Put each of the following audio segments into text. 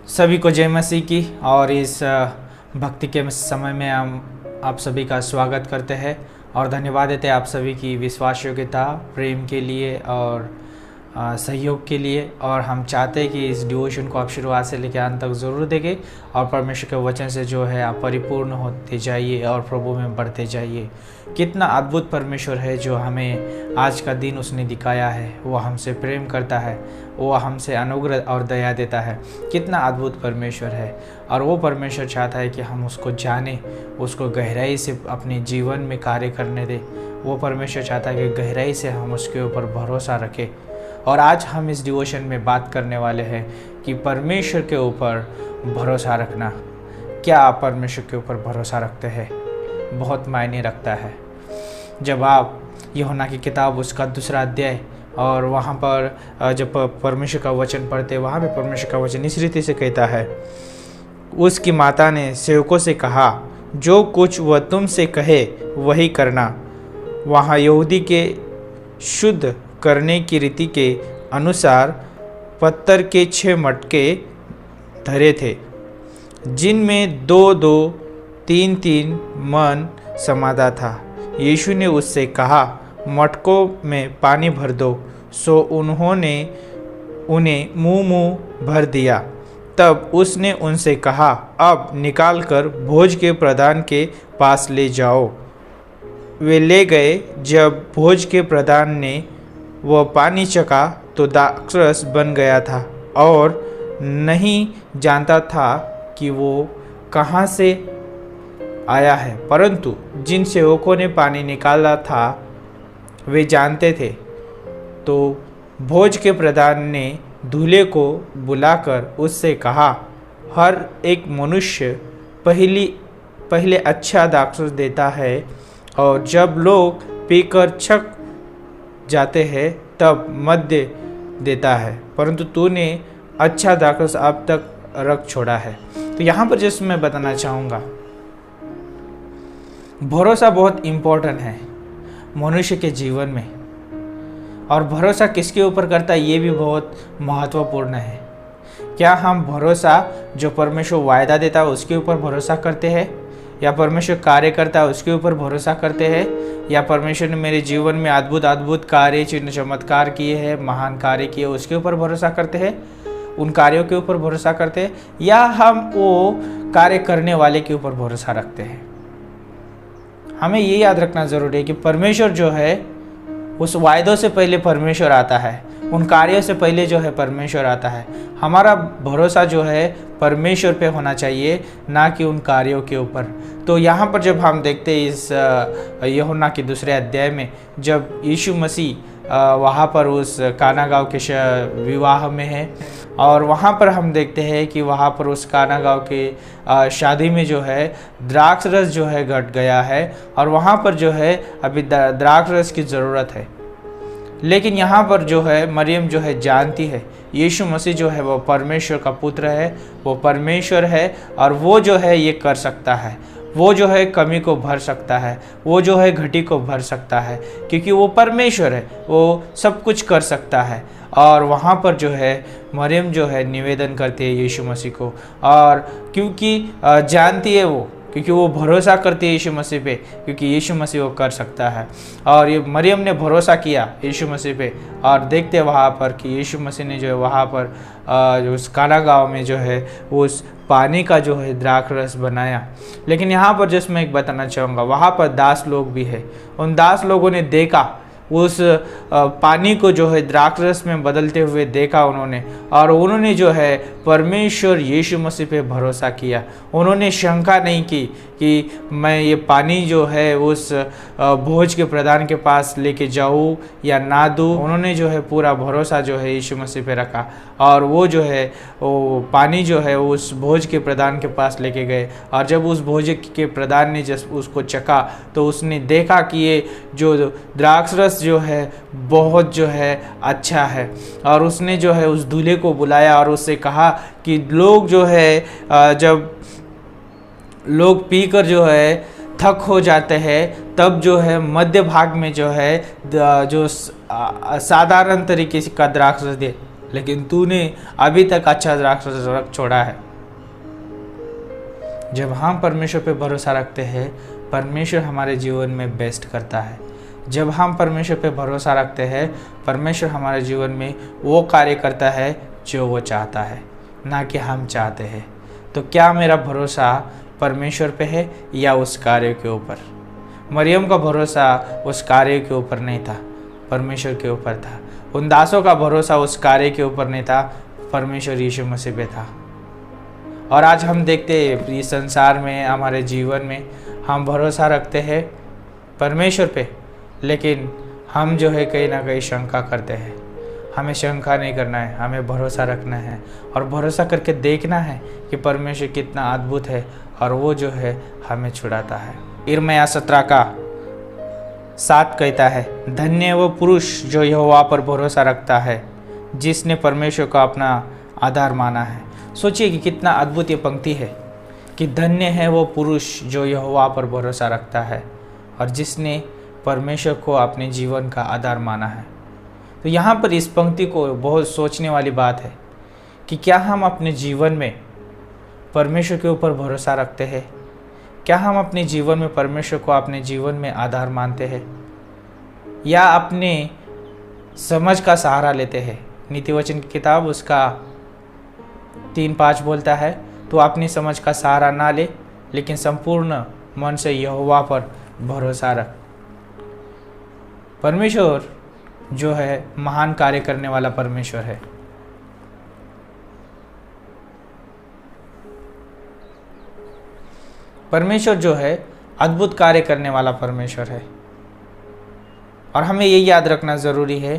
सभी को जय मसीह की। और इस भक्ति के समय में हम आप सभी का स्वागत करते हैं और धन्यवाद देते हैं आप सभी की विश्वास योग्यता, प्रेम के लिए और सहयोग के लिए। और हम चाहते हैं कि इस डिवोशन को आप शुरुआत से लेकर अंत तक ज़रूर देखें और परमेश्वर के वचन से जो है आप परिपूर्ण होते जाइए और प्रभु में बढ़ते जाइए। कितना अद्भुत परमेश्वर है जो हमें आज का दिन उसने दिखाया है। वो हमसे प्रेम करता है, वो हमसे अनुग्रह और दया देता है। कितना अद्भुत परमेश्वर है और वो परमेश्वर चाहता है कि हम उसको जानें, उसको गहराई से अपने जीवन में कार्य करने दें। वो परमेश्वर चाहता है कि गहराई से हम उसके ऊपर भरोसा रखें। और आज हम इस डिवोशन में बात करने वाले हैं कि परमेश्वर के ऊपर भरोसा रखना। क्या आप परमेश्वर के ऊपर भरोसा रखते हैं? बहुत मायने रखता है। जब आप यूहन्ना की किताब उसका 2 अध्याय और वहाँ पर जब परमेश्वर का वचन पढ़ते वहाँ पे परमेश्वर का वचन इस रीति से कहता है, उसकी माता ने सेवकों से कहा, जो कुछ वह तुमसे कहे वही करना। वहाँ यहूदी के शुद्ध करने की रीति के अनुसार पत्थर के 6 मटके धरे थे, जिनमें 2-2, 3-3 मन समादा था। यीशु ने उससे कहा, मटकों में पानी भर दो। सो उन्होंने उन्हें मुंह भर दिया। तब उसने उनसे कहा, अब निकालकर भोज के प्रधान के पास ले जाओ। वे ले गए। जब भोज के प्रधान ने वह पानी चखा तो द्राक्षरस बन गया था और नहीं जानता था कि वो कहाँ से आया है, परंतु जिन सेवकों ने पानी निकाला था वे जानते थे। तो भोज के प्रधान ने दूल्हे को बुलाकर उससे कहा, हर एक मनुष्य पहले अच्छा द्राक्षरस देता है और जब लोग पीकर छक जाते हैं तब मध्य देता है, परंतु तूने अच्छा द्राक्षरस अब तक रख छोड़ा है। तो यहाँ पर जैसे मैं बताना चाहूँगा, भरोसा बहुत इम्पोर्टेंट है मनुष्य के जीवन में। और भरोसा किसके ऊपर करता है ये भी बहुत महत्वपूर्ण है। क्या हम भरोसा जो परमेश्वर वायदा देता है उसके ऊपर भरोसा करते हैं, या परमेश्वर कार्य करता है उसके ऊपर भरोसा करते हैं, या परमेश्वर ने मेरे जीवन में अद्भुत कार्य, चिन्ह चमत्कार किए हैं, महान कार्य किए, उसके ऊपर भरोसा करते हैं, उन कार्यों के ऊपर भरोसा करते हैं, या हम वो कार्य करने वाले के ऊपर भरोसा रखते हैं। हमें ये याद रखना ज़रूरी है कि परमेश्वर जो है उस वायदों से पहले परमेश्वर आता है, उन कार्यों से पहले जो है परमेश्वर आता है। हमारा भरोसा जो है परमेश्वर पे होना चाहिए, ना कि उन कार्यों के ऊपर। तो यहाँ पर जब हम देखते हैं इस यूहन्ना के 2 अध्याय में, जब यीशु मसीह वहाँ पर उस काना गाँव के विवाह में है और वहाँ पर हम देखते हैं कि वहाँ पर उस काना गाँव के शादी में जो है द्राक्ष रस जो है घट गया है और वहाँ पर जो है अभी द्राक्ष रस की ज़रूरत है। लेकिन यहाँ पर जो है मरियम जो है जानती है यीशु मसीह जो है वो परमेश्वर का पुत्र है, वो परमेश्वर है और वो जो है ये कर सकता है। वो जो है कमी को भर सकता है, वो जो है घटी को भर सकता है, क्योंकि वो परमेश्वर है, वो सब कुछ कर सकता है। और वहाँ पर जो है मरियम जो है निवेदन करती है यीशु मसीह को, और क्योंकि जानती है वो, क्योंकि वो भरोसा करती है यीशु मसीह पे, क्योंकि यीशु मसीह वो कर सकता है। और ये मरियम ने भरोसा किया यीशु मसीह पे और देखते वहाँ पर कि यीशु मसीह ने जो है वहाँ पर उस काना गाँव में जो है उस पानी का जो है द्राक्ष रस बनाया। लेकिन यहाँ पर जैसे मैं एक बताना चाहूँगा, वहाँ पर दास लोग भी है। उन दास लोगों ने देखा उस पानी को जो है द्राक्ष रस में बदलते हुए देखा उन्होंने, और उन्होंने जो है परमेश्वर यीशु मसीह पे भरोसा किया। उन्होंने शंका नहीं की कि मैं ये पानी जो है उस भोज के प्रधान के पास लेके जाऊँ या ना दूँ। उन्होंने जो है पूरा भरोसा जो है यीशु मसीह पे रखा और वो जो है वो पानी जो है उस भोज के प्रधान के पास लेके गए। और जब उस भोज के प्रधान ने जब उसको चखा तो उसने देखा कि ये जो द्राक्ष रस जो है बहुत जो है अच्छा है। और उसने जो है उस दूल्हे को बुलाया और उससे कहा कि लोग जो है जब लोग पीकर जो है थक हो जाते हैं तब जो है मध्य भाग में जो है जो साधारण तरीके से का द्राक्ष रस लेकिन तूने अभी तक अच्छा द्राक्ष रस छोड़ा है। जब हम परमेश्वर पे भरोसा रखते हैं, परमेश्वर हमारे जीवन में बेस्ट करता है। जब हम परमेश्वर पे भरोसा रखते हैं, परमेश्वर हमारे जीवन में वो कार्य करता है जो वो चाहता है, ना कि हम चाहते हैं। तो क्या मेरा भरोसा परमेश्वर पे है या उस कार्य के ऊपर? मरियम का भरोसा उस कार्य के ऊपर नहीं था, परमेश्वर के ऊपर था। उन दासों का भरोसा उस कार्य के ऊपर नहीं था, परमेश्वर यीशु मसीह पे था। और आज हम देखते हैं इस संसार में, हमारे जीवन में हम भरोसा रखते हैं परमेश्वर पे, लेकिन हम जो है कहीं ना कहीं शंका करते हैं। हमें शंका नहीं करना है, हमें भरोसा रखना है और भरोसा करके देखना है कि परमेश्वर कितना अद्भुत है और वो जो है हमें छुड़ाता है। यिर्मयाह 17:7 कहता है, धन्य वो पुरुष जो यहोवा पर भरोसा रखता है, जिसने परमेश्वर को अपना आधार माना है। सोचिए कि कितना अद्भुत ये पंक्ति है कि धन्य है वो पुरुष जो यहोवा पर भरोसा रखता है और जिसने परमेश्वर को अपने जीवन का आधार माना है। तो यहाँ पर इस पंक्ति को बहुत सोचने वाली बात है कि क्या हम अपने जीवन में परमेश्वर के ऊपर भरोसा रखते हैं? क्या हम अपने जीवन में परमेश्वर को अपने जीवन में आधार मानते हैं या अपने समझ का सहारा लेते हैं? नीति वचन की किताब उसका 3:5 बोलता है, तो अपनी समझ का सहारा ना ले, लेकिन संपूर्ण मन से यहोवा पर भरोसा रख। परमेश्वर जो है महान कार्य करने वाला परमेश्वर है। परमेश्वर जो है अद्भुत कार्य करने वाला परमेश्वर है। और हमें ये याद रखना ज़रूरी है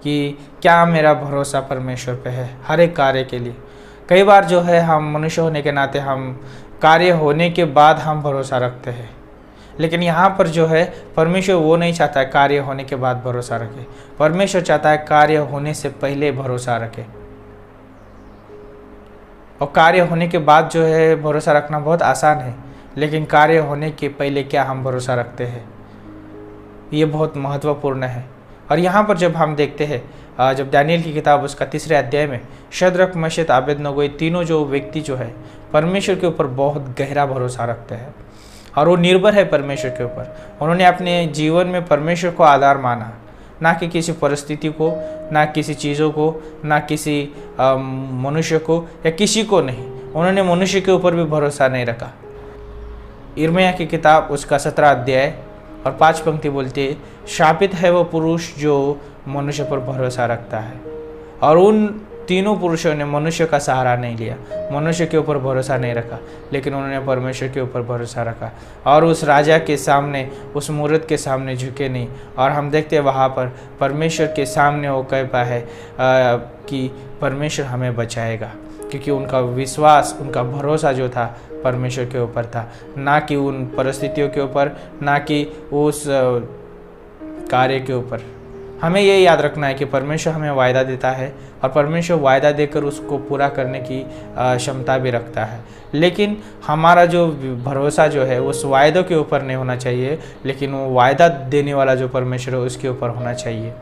कि क्या मेरा भरोसा परमेश्वर पे है हर एक कार्य के लिए। कई बार जो है हम मनुष्य होने के नाते हम कार्य होने के बाद हम भरोसा रखते हैं, लेकिन यहाँ पर जो है परमेश्वर वो नहीं चाहता है कार्य होने के बाद भरोसा रखे। परमेश्वर चाहता है कार्य होने से पहले भरोसा रखे। और कार्य होने के बाद जो है भरोसा रखना बहुत आसान है, लेकिन कार्य होने के पहले क्या हम भरोसा रखते हैं, ये बहुत महत्वपूर्ण है। और यहाँ पर जब हम देखते हैं, जब दानियेल की किताब उसका 3 अध्याय में शद्रक, मेशक, अबेदनगो, ये तीनों जो व्यक्ति जो है परमेश्वर के ऊपर बहुत गहरा भरोसा रखते हैं और वो निर्भर है परमेश्वर के ऊपर। उन्होंने अपने जीवन में परमेश्वर को आधार माना, ना कि किसी परिस्थिति को, ना किसी चीज़ों को, ना किसी मनुष्य को या किसी को नहीं। उन्होंने मनुष्य के ऊपर भी भरोसा नहीं रखा। यिर्मयाह की किताब उसका 17 अध्याय और 5 पंक्ति बोलती है, शापित है वो पुरुष जो मनुष्य पर भरोसा रखता है। और उन तीनों पुरुषों ने मनुष्य का सहारा नहीं लिया, मनुष्य के ऊपर भरोसा नहीं रखा, लेकिन उन्होंने परमेश्वर के ऊपर भरोसा रखा और उस राजा के सामने, उस मूर्त के सामने झुके नहीं। और हम देखते हैं वहाँ पर परमेश्वर के सामने वो कह पाए कि परमेश्वर हमें बचाएगा, क्योंकि उनका विश्वास, उनका भरोसा जो था परमेश्वर के ऊपर था, ना कि उन परिस्थितियों के ऊपर, ना कि उस कार्य के ऊपर। हमें ये याद रखना है कि परमेश्वर हमें वायदा देता है और परमेश्वर वायदा देकर उसको पूरा करने की क्षमता भी रखता है, लेकिन हमारा जो भरोसा जो है उस वायदों के ऊपर नहीं होना चाहिए, लेकिन वो वायदा देने वाला जो परमेश्वर है उसके ऊपर होना चाहिए।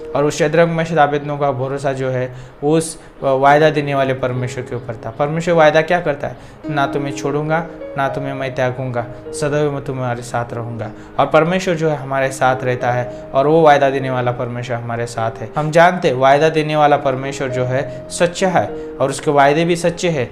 और उस शद्रक, मेशक, अबेदनगो का भरोसा जो है उस वायदा देने वाले परमेश्वर के ऊपर था। परमेश्वर वायदा क्या करता है, ना तुम्हें छोड़ूंगा, ना तुम्हें मैं त्यागूंगा, सदैव मैं तुम्हारे साथ रहूंगा। और परमेश्वर जो है हमारे साथ रहता है और वो वायदा देने वाला परमेश्वर हमारे साथ है। हम जानते हैं वायदा देने वाला परमेश्वर जो है सच्चा है और उसके वायदे भी सच्चे हैं।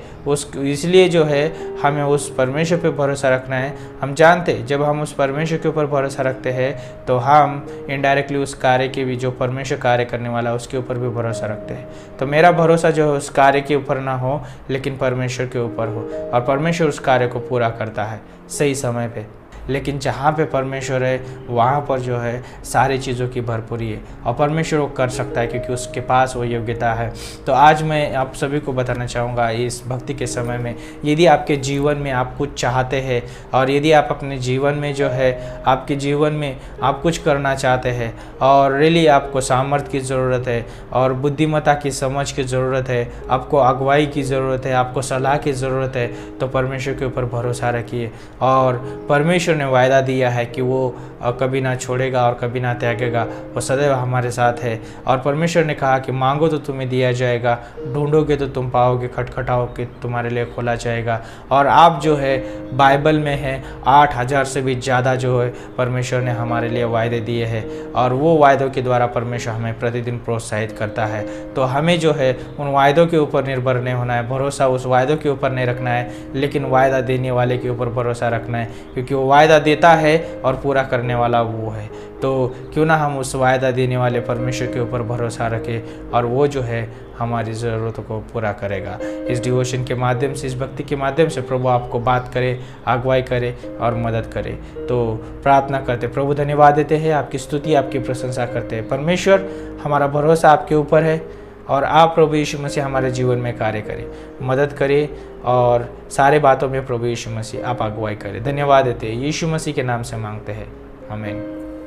इसलिए जो है हमें उस परमेश्वर पे भरोसा रखना है। हम जानते हैं जब हम उस परमेश्वर के ऊपर भरोसा रखते हैं तो हम इनडायरेक्टली उस कार्य के भी, जो परमेश्वर कार्य करने वाला है उसके ऊपर भी भरोसा रखते हैं। तो मेरा भरोसा जो है उस कार्य के ऊपर ना हो, लेकिन परमेश्वर के ऊपर हो, और परमेश्वर उस कार्य को पूरा करता है सही समय पे। लेकिन जहाँ पे परमेश्वर है वहाँ पर जो है सारी चीज़ों की भरपूरी है और परमेश्वर वो कर सकता है क्योंकि उसके पास वो योग्यता है। तो आज मैं आप सभी को बताना चाहूँगा इस भक्ति के समय में, यदि आपके जीवन में आप कुछ चाहते हैं और यदि आप अपने जीवन में जो है आपके जीवन में आप कुछ करना चाहते हैं और रियली आपको सामर्थ्य की ज़रूरत है और बुद्धिमत्ता की समझ की ज़रूरत है, आपको अगुवाई की ज़रूरत है, आपको सलाह की ज़रूरत है, तो परमेश्वर के ऊपर भरोसा रखिए और परमेश्वर परमेश्वर ने वायदा दिया है कि वो कभी ना छोड़ेगा और कभी ना त्यागेगा, वो सदैव हमारे साथ है। और परमेश्वर ने कहा कि मांगो तो तुम्हें दिया जाएगा, ढूंढोगे तो तुम पाओगे, खटखटाओगे तुम्हारे लिए खोला जाएगा। और आप जो है बाइबल में है 8,000 से भी ज़्यादा जो है परमेश्वर ने हमारे लिए वायदे दिए हैं, और वो वायदों के द्वारा परमेश्वर हमें प्रतिदिन प्रोत्साहित करता है। तो हमें जो है उन वायदों के ऊपर निर्भर नहीं होना है, भरोसा उस वायदों के ऊपर नहीं रखना है, लेकिन वायदा देने वाले के ऊपर भरोसा रखना है, क्योंकि वो वायदा देता है और पूरा करने वाला वो है। तो क्यों ना हम उस वायदा देने वाले परमेश्वर के ऊपर भरोसा रखें, और वो जो है हमारी ज़रूरतों को पूरा करेगा। इस डिवोशन के माध्यम से, इस भक्ति के माध्यम से प्रभु आपको बात करे, अगुवाई करे और मदद करे। तो प्रार्थना करते, प्रभु धन्यवाद देते हैं, आपकी स्तुति आपकी प्रशंसा करते हैं। परमेश्वर हमारा भरोसा आपके ऊपर है, और आप प्रभु यीशु मसीह हमारे जीवन में कार्य करें, मदद करें, और सारे बातों में प्रभु यीशु मसीह आप अगुवाई करें। धन्यवाद देते हैं, यीशु मसीह के नाम से मांगते हैं, आमीन।